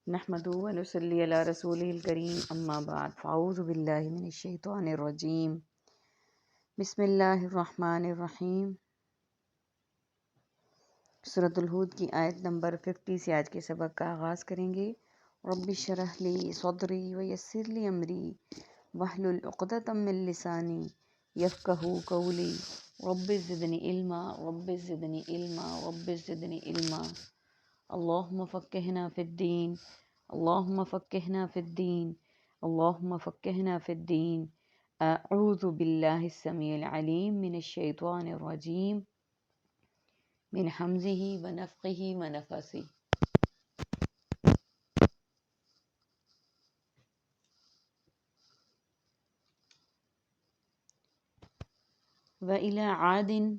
نحمدہ و نصلی علی رسولہ الکریم اما بعد فاعوذ باللہ من الشیطان الرجیم بسم اللہ الرحمن الرحیم۔ سورۃ الہود کی آیت نمبر 50 سے آج کے سبق کا آغاز کریں گے۔ رب اشرح لی صدری ویسر لی امری واحلل عقدۃ من لسانی یفقہوا قولی رب زدنی علما رب زدنی علما رب زدنی علما۔ اللہم فقہنا فی الدین اللہم فقہنا فی الدین اللہم فقہنا فی الدین۔ اعوذ باللہ السمیع العلیم من الشیطان الرجیم من حمزہ ونفخہ ونفثہ۔ وَإِلَىٰ عَادٍ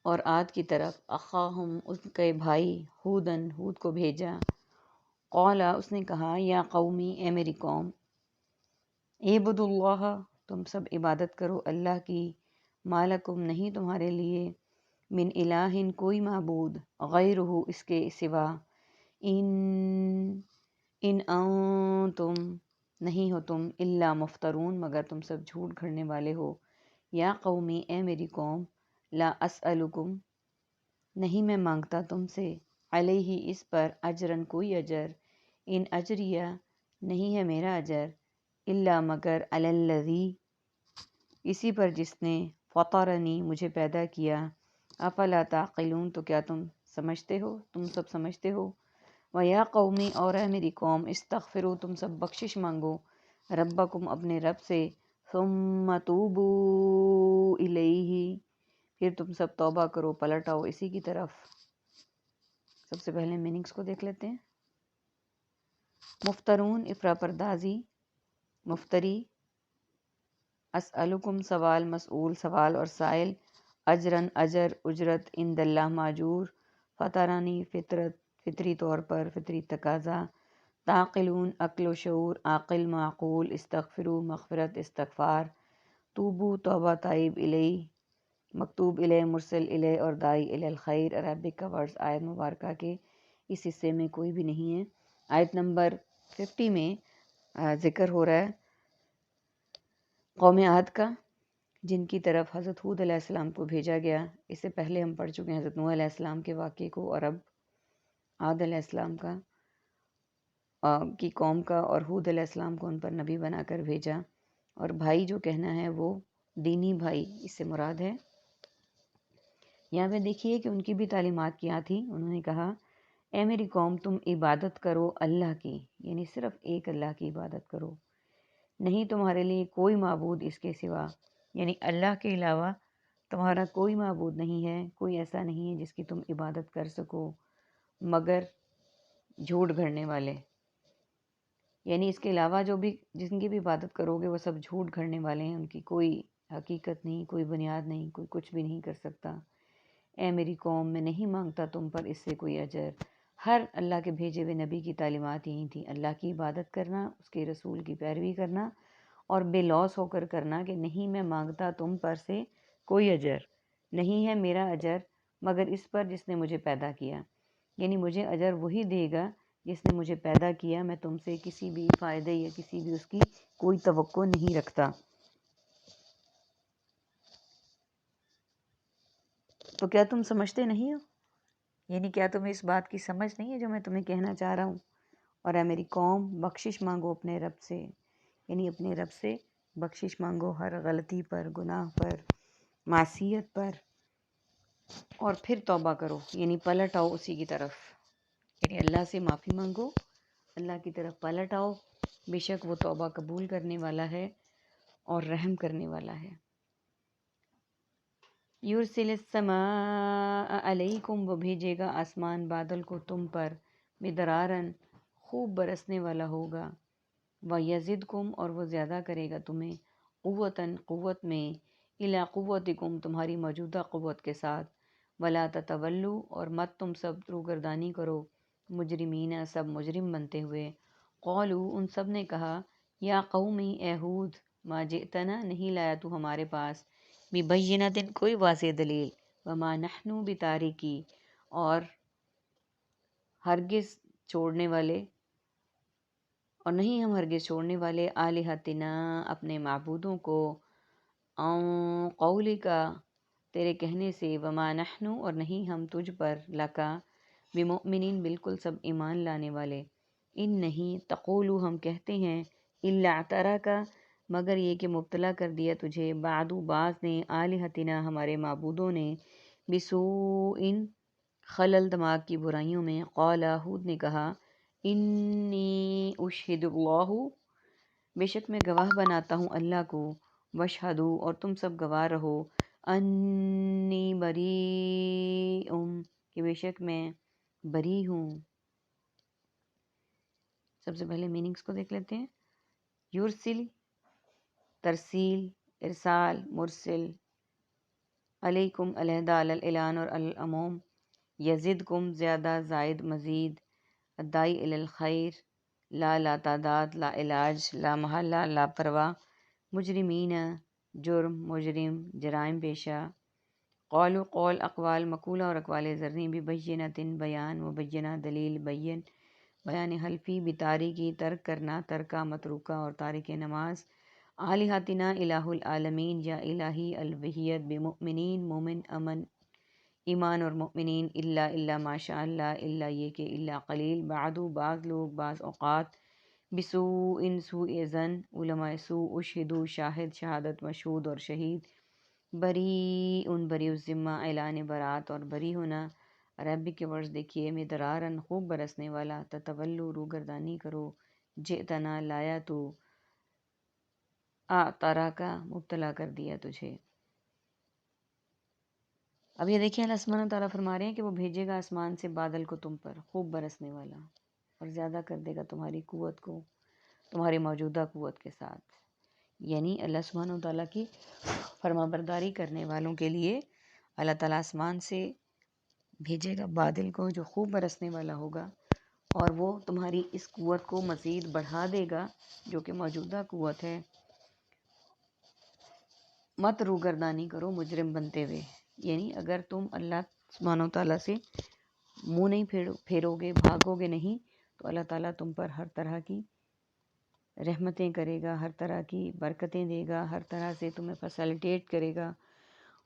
اور عاد کی طرف اخاہم ان کے بھائی ہودن ہود کو بھیجا۔ قالا اس نے کہا یا قومی اے میری قوم، اعبدوا اللہ تم سب عبادت کرو اللہ کی، ما لکم نہیں تمہارے لیے، من الہ کوئی معبود، غیرہ اس کے سوا، ان انتم نہیں ہو تم، الا مفترون مگر تم سب جھوٹ گھڑنے والے ہو۔ یا قومی اے میری قوم، لا اسألکم نہیں میں مانگتا تم سے، علیہ اس پر، اجرن کوئی اجر، ان اجریہ نہیں ہے میرا اجر، الا مگر علی الذی اسی پر جس نے، فطرنی مجھے پیدا کیا، افلا تعقلون تو کیا تم سمجھتے ہو، تم سب سمجھتے ہو۔ ویا قومی اور اے میری قوم، استغفروا تم سب بخشش مانگو، ربکم اپنے رب سے، ثم توبوا الیہ پھر تم سب توبہ کرو پلٹ آؤ اسی کی طرف۔ سب سے پہلے میننگز کو دیکھ لیتے ہیں۔ مفترون افرا پردازی، مفتری، اسألکم سوال، مسئول سوال اور سائل، اجرن اجر اجرت، عند اللہ ماجور، فطرانی فطرت فطری طور پر فطری تقاضا، تعقلون عقل و شعور، عاقل معقول، استغفروا مغفرت استغفار، توبو توبہ تائب، الیہ مکتوب الیہ مرسل الیہ اور دائی الی الخیر۔ عربک کا ورڈز آیت مبارکہ کے اس حصے میں کوئی بھی نہیں ہے۔ آیت نمبر 50 میں ذکر ہو رہا ہے قوم عاد کا، جن کی طرف حضرت ہود علیہ السلام کو بھیجا گیا۔ اس سے پہلے ہم پڑھ چکے ہیں حضرت نوح علیہ السلام کے واقعے کو، اور اب عاد علیہ السلام کا کی قوم کا، اور ہود علیہ السلام کو ان پر نبی بنا کر بھیجا۔ اور بھائی جو کہنا ہے وہ دینی بھائی اس سے مراد ہے۔ یہاں پہ دیکھیے کہ ان کی بھی تعلیمات کیا تھی۔ انہوں نے کہا اے میری قوم تم عبادت کرو اللہ کی، یعنی صرف ایک اللہ کی عبادت کرو، نہیں تمہارے لیے کوئی معبود اس کے سوا، یعنی اللہ کے علاوہ تمہارا کوئی معبود نہیں ہے، کوئی ایسا نہیں ہے جس کی تم عبادت کر سکو مگر جھوٹ گھڑنے والے، یعنی اس کے علاوہ جو بھی جن کی بھی عبادت کرو گے وہ سب جھوٹ گھڑنے والے ہیں، ان کی کوئی حقیقت نہیں، کوئی بنیاد نہیں، کوئی کچھ بھی نہیں کر سکتا۔ اے میری قوم میں نہیں مانگتا تم پر اس سے کوئی اجر۔ ہر اللہ کے بھیجے ہوئے نبی کی تعلیمات یہی تھیں، اللہ کی عبادت کرنا، اس کے رسول کی پیروی کرنا، اور بے لوث ہو کر کرنا کہ نہیں میں مانگتا تم پر سے کوئی اجر، نہیں ہے میرا اجر مگر اس پر جس نے مجھے پیدا کیا، یعنی مجھے اجر وہی دے گا جس نے مجھے پیدا کیا، میں تم سے کسی بھی فائدے یا کسی بھی اس کی کوئی توقع نہیں رکھتا۔ تو کیا تم سمجھتے نہیں ہو؟ یعنی کیا تمہیں اس بات کی سمجھ نہیں ہے جو میں تمہیں کہنا چاہ رہا ہوں؟ اور اے میری قوم بخشش مانگو اپنے رب سے، یعنی اپنے رب سے بخشش مانگو ہر غلطی پر، گناہ پر، معصیت پر، اور پھر توبہ کرو، یعنی پلٹ آؤ اسی کی طرف، یعنی اللہ سے معافی مانگو، اللہ کی طرف پلٹ آؤ، بے شک وہ توبہ قبول کرنے والا ہے اور رحم کرنے والا ہے۔ یرسل السماء علیکم وہ بھیجے گا آسمان بادل کو تم پر، مدرارن خوب برسنے والا ہوگا، ویزدکم اور وہ زیادہ کرے گا تمہیں، قوتاً قوت میں، الی قوتکم تمہاری موجودہ قوت کے ساتھ، ولا تتولوا اور مت تم سب روگردانی کرو، مجرمین سب مجرم بنتے ہوئے۔ قولوا ان سب نے کہا یا قومی اے ہود، ما جئتنا نہیں لایا تو ہمارے پاس، ببینۃ کوئی واضح دلیل، وما نحن بتارکی اور ہرگز چھوڑنے والے، اور نہیں ہم ہرگز چھوڑنے والے آلہتنا اپنے معبودوں کو، عن قولک تیرے کہنے سے، وما نحن اور نہیں ہم تجھ پر، لکا بمؤمنین بالکل سب ایمان لانے والے، ان نہیں تقولو ہم کہتے ہیں، الا اعتراک مگر یہ کہ مبتلا کر دیا تجھے، بعد بعض نے، آلہتنا ہمارے معبودوں نے، بسوء خلل دماغ کی برائیوں میں، قال ہود نے کہا، انی اشہد اللہ بے شک میں گواہ بناتا ہوں اللہ کو، واشہدو اور تم سب گواہ رہو، انی بریء کہ بے شک میں بری ہوں۔ سب سے پہلے میننگز کو دیکھ لیتے ہیں۔ یرسل ترسیل، ارسال، مرسل، علیکم علیحدہ، علی الاعلان اور العموم، یزدکم زیادہ، زائد، مزید، الدائی الی الخیر، لا تعداد، لا علاج، لا محلہ، لا پرواہ، مجرمین جرم، مجرم، جرائم پیشہ، قول قول، اقوال مقولہ اور اقوال زرعی، ببینۃ بیان، مبینہ دلیل، بیان حلفی، بتاریکی ترک کرنا، ترکہ متروکہ اور تارک نماز، آلہتنا الہ العالمین یا الہی الوحیت، بمؤمنین مومن، امن ایمان اور مؤمنین، الا ما شاء اللہ الا یہ کہ، الا قلیل، بعض لوگ بعض اوقات، بسوء سوء ظن، علماء سوء، اشہدو شاہد، شہادت مشہود اور شہید، بری الذمہ اعلان برات اور بری ہونا، عربی کے ورڈز دیکھیے، مدرارن خوب برسنے والا، تتولو روگردانی کرو، جئتنا لایا تو، اعترا کا مبتلا کر دیا تجھے۔ اب یہ دیکھیں اللہ سبحانہ تعالیٰ فرما رہے ہیں کہ وہ بھیجے گا آسمان سے بادل کو تم پر، خوب برسنے والا، اور زیادہ کر دے گا تمہاری قوت کو، تمہاری موجودہ قوت کے ساتھ۔ یعنی اللہ سبحانہ تعالیٰ کی فرما برداری کرنے والوں کے لیے اللہ تعالیٰ آسمان سے بھیجے گا بادل کو جو خوب برسنے والا ہوگا، اور وہ تمہاری اس قوت کو مزید بڑھا دے گا جو کہ موجودہ قوت ہے۔ مت روگردانی کرو مجرم بنتے ہوئے، یعنی اگر تم اللہ سبحانہ تعالیٰ سے منہ نہیں پھیرو گے، بھاگو گے نہیں، تو اللہ تعالیٰ تم پر ہر طرح کی رحمتیں کرے گا، ہر طرح کی برکتیں دے گا، ہر طرح سے تمہیں فیسیلیٹیٹ کرے گا۔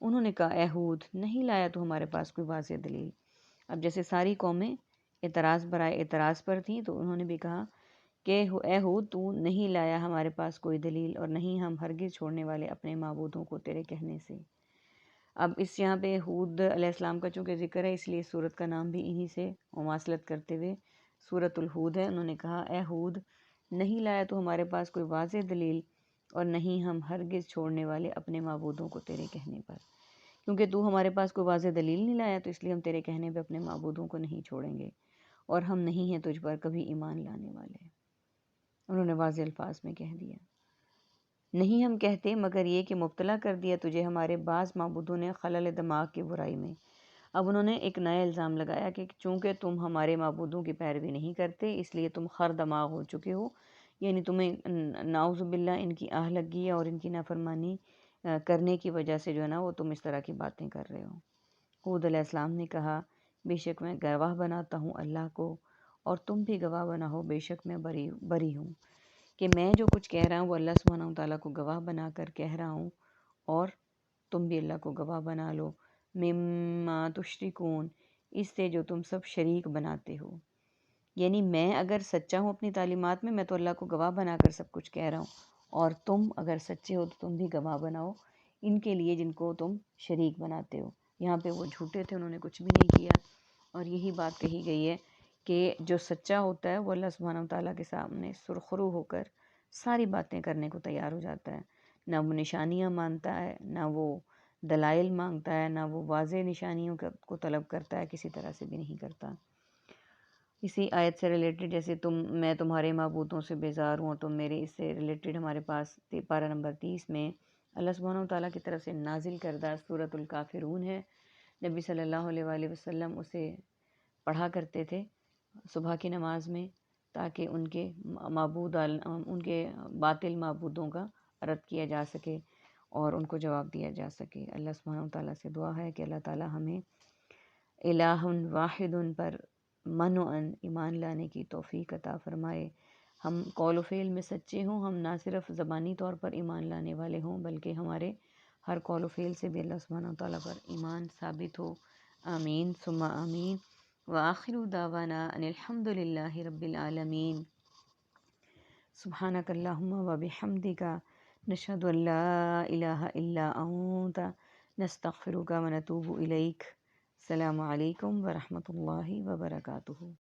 انہوں نے کہا، اے ہود نہیں لایا تو ہمارے پاس کوئی واضح دلیل۔ اب جیسے ساری قومیں اعتراض برائے اعتراض پر تھیں، تو انہوں نے بھی کہا کہ اے ہود تو نہیں لایا ہمارے پاس کوئی دلیل، اور نہیں ہم ہرگز چھوڑنے والے اپنے معبودوں کو تیرے کہنے سے۔ اب اس یہاں پہ ہود علیہ السلام کا چونکہ ذکر ہے، اس لیے سورت کا نام بھی انہی سے مماثلت کرتے ہوئے سورت الہود ہے۔ انہوں نے کہا، اے ہود نہیں لایا تو ہمارے پاس کوئی واضح دلیل، اور نہیں ہم ہرگز چھوڑنے والے اپنے معبودوں کو تیرے کہنے پر۔ کیونکہ تو ہمارے پاس کوئی واضح دلیل نہیں لایا، تو اس لیے ہم تیرے کہنے پہ اپنے معبودوں کو نہیں چھوڑیں گے، اور ہم نہیں ہیں تجھ پر کبھی ایمان لانے والے۔ انہوں نے واضح الفاظ میں کہہ دیا، نہیں ہم کہتے مگر یہ کہ مبتلا کر دیا تجھے ہمارے بعض معبودوں نے خلل دماغ کی برائی میں۔ اب انہوں نے ایک نیا الزام لگایا کہ چونکہ تم ہمارے معبودوں کی پیروی نہیں کرتے، اس لیے تم خر دماغ ہو چکے ہو، یعنی تمہیں نعوذ باللہ ان کی آہ لگی ہے، اور ان کی نافرمانی کرنے کی وجہ سے جو ہے نا وہ تم اس طرح کی باتیں کر رہے ہو۔ ہود علیہ السلام نے کہا، بے شک میں گواہ بناتا ہوں اللہ کو، اور تم بھی گواہ بنا ہو، بے شک میں بری ہوں، کہ میں جو کچھ کہہ رہا ہوں وہ اللہ سبحانہ تعالیٰ کو گواہ بنا کر کہہ رہا ہوں، اور تم بھی اللہ کو گواہ بنا لو، مما تشرکون اس سے جو تم سب شریک بناتے ہو۔ یعنی میں اگر سچا ہوں اپنی تعلیمات میں تو اللہ کو گواہ بنا کر سب کچھ کہہ رہا ہوں، اور تم اگر سچے ہو تو تم بھی گواہ بناؤ ان کے لیے جن کو تم شریک بناتے ہو۔ یہاں پہ وہ جھوٹے تھے، انہوں نے کچھ بھی نہیں کیا، اور یہی بات کہی گئی ہے کہ جو سچا ہوتا ہے وہ اللہ سبحانہ تعالیٰ کے سامنے سرخرو ہو کر ساری باتیں کرنے کو تیار ہو جاتا ہے، نہ وہ نشانیاں مانتا ہے، نہ وہ دلائل مانگتا ہے، نہ وہ واضح نشانیوں کو طلب کرتا ہے، کسی طرح سے بھی نہیں کرتا۔ اسی آیت سے ریلیٹڈ، جیسے میں تمہارے معبودوں سے بیزار ہوں اور تم میرے، اس سے ریلیٹڈ ہمارے پاس پارہ نمبر 30 میں اللہ سبحانہ تعالیٰ کی طرف سے نازل کردہ سورۃ الکافرون ہے۔ نبی صلی اللہ علیہ وآلہ وسلم اسے پڑھا کرتے تھے صبح کی نماز میں، تاکہ ان کے ان کے باطل معبودوں کا رد کیا جا سکے اور ان کو جواب دیا جا سکے۔ اللہ سبحانہ تعالیٰ سے دعا ہے کہ اللہ تعالیٰ ہمیں الہ واحد پر منعن ایمان لانے کی توفیق عطا فرمائے، ہم قول و فعل میں سچے ہوں، ہم نہ صرف زبانی طور پر ایمان لانے والے ہوں بلکہ ہمارے ہر قول و فعل سے بھی اللہ سبحانہ وتعالیٰ پر ایمان ثابت ہو۔ آمین ثم آمین۔ وآخر دعوانا ان الحمد للہ رب العالمین۔ سبحانک اللہم وبحمدک نشہد ان لا الہ الا انت نستغفرک ونتوب الیک۔ السلام علیکم ورحمۃ اللہ وبرکاتہ۔